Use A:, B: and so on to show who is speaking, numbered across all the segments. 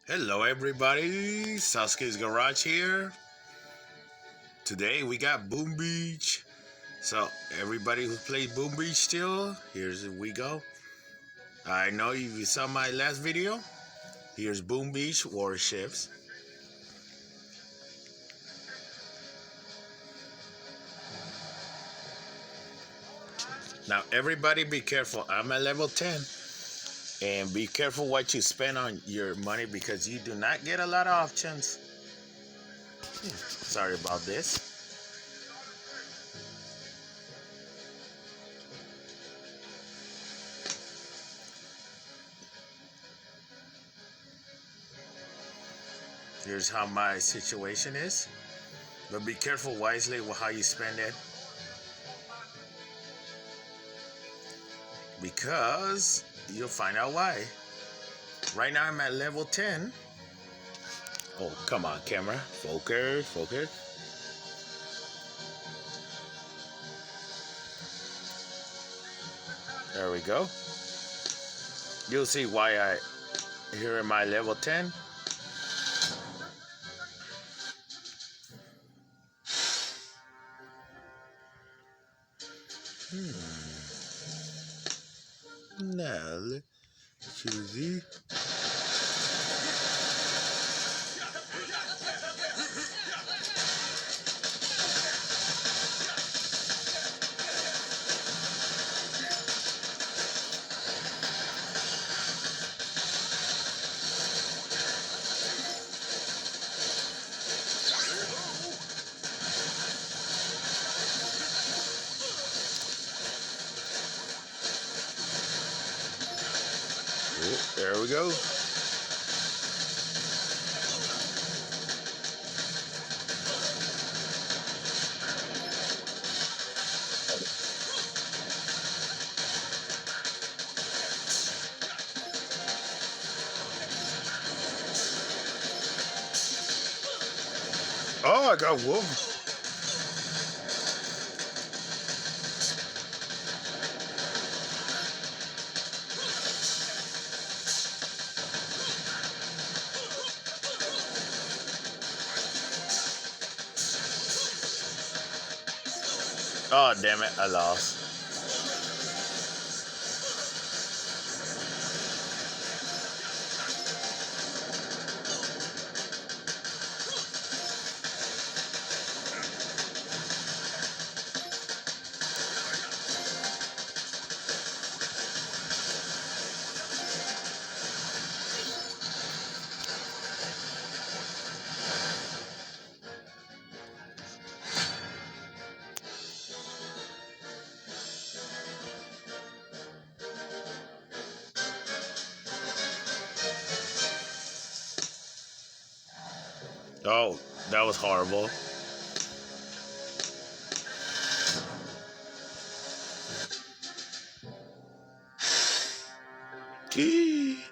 A: Hello everybody, Sasuke's Garage here. Today we got Boom Beach. So everybody who played Boom Beach still, here's we go. I know you saw my last video. Here's Boom Beach Warships. Now everybody be careful. I'm at level 10. And be careful what you spend on your money because you do not get a lot of options. Sorry about this. Here's how my situation is. But be careful wisely with how you spend it. Because you'll find out why. Right now I'm at level 10. Oh, come on, camera. Focus. There we go. You'll see why here in my level 10. Now, let's choose. Oh, there we go. Oh, I got wolf. Oh, damn it, I lost. Oh, that was horrible. Gee.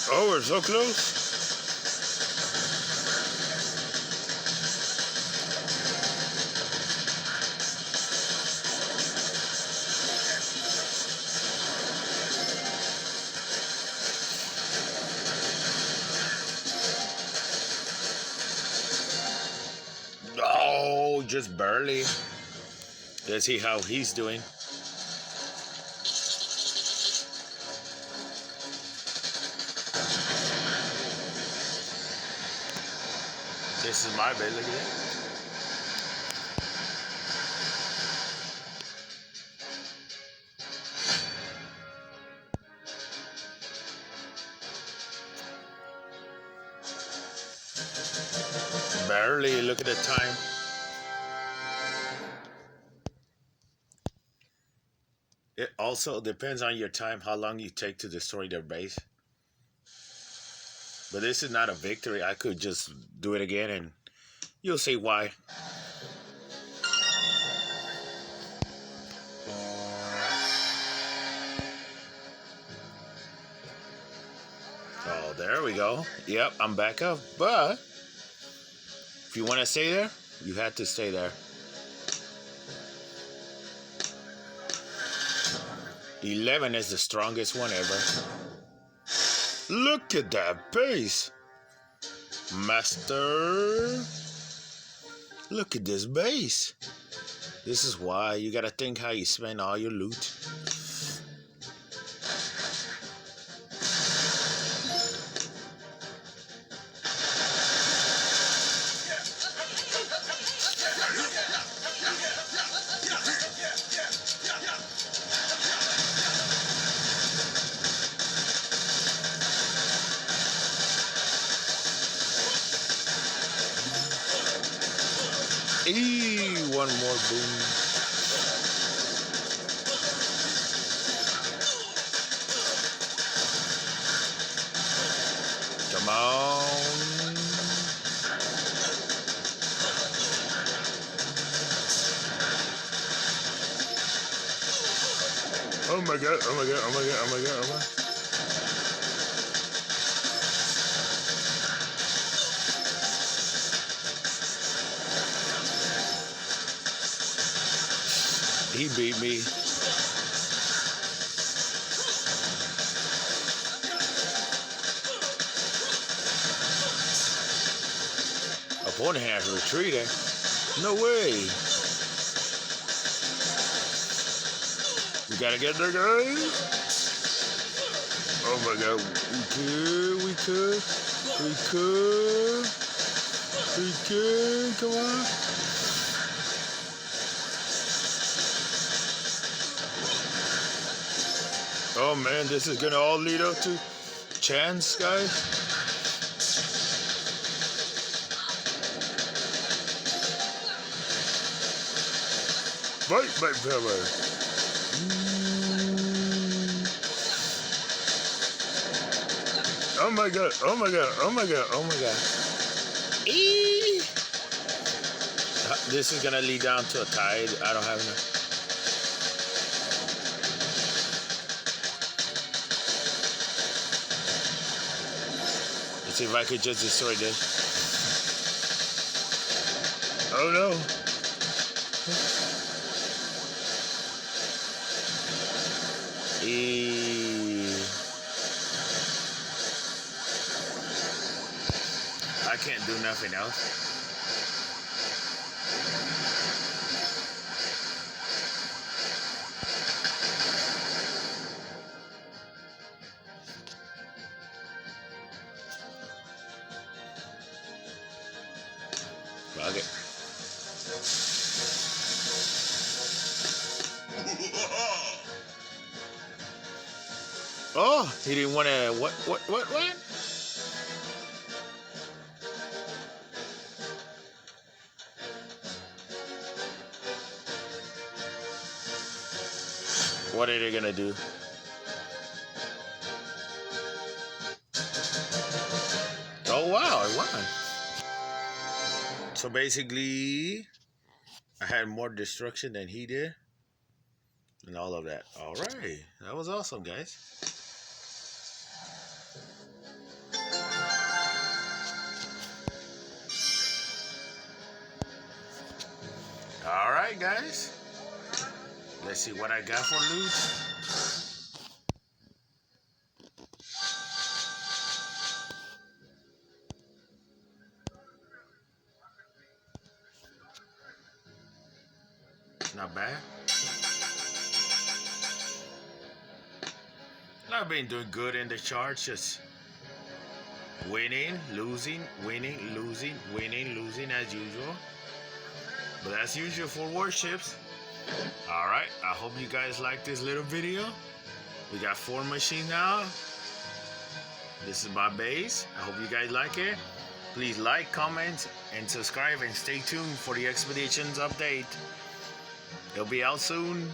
A: Oh, we're so close. just barely. Let's see how he's doing. This is my bed. Look at that. Barely. Look at the time. It also depends on your time, how long you take to destroy their base. But this is not a victory. I could just do it again and you'll see why. Oh, there we go. Yep, I'm back up. But if you want to stay there, you have to stay there. 11 is the strongest one ever. Look at that base. Master. Look at this base. This is why you gotta think how you spend all your loot. One more boom. Come on. Oh my god, oh my god, oh my god, oh my god, oh my god. He beat me. Opponent has retreated. No way. We gotta get there, guys. Oh my god. We could. Come on. Oh man, this is gonna all lead up to chance, guys. Fight, my power. Oh my god, oh my god, oh my god, oh my god. Eee! This is gonna lead down to a tide. I don't have enough. See if I could just destroy this. Oh no. I can't do nothing else. Bug it. Oh, he didn't want to. What? What are they gonna do? Oh wow, I won. So basically, I had more destruction than he did. And all of that. Alright. That was awesome, guys. Alright, guys. Let's see what I got for loot. not bad. I've been doing good in the charts, just winning, losing, winning, losing, winning, losing as usual. But that's usual for Warships. Alright, I hope you guys like this little video. We got 4 machines now. This is my base. I hope you guys like it. Please like, comment, and subscribe, and stay tuned for the Expeditions update. It'll be out soon.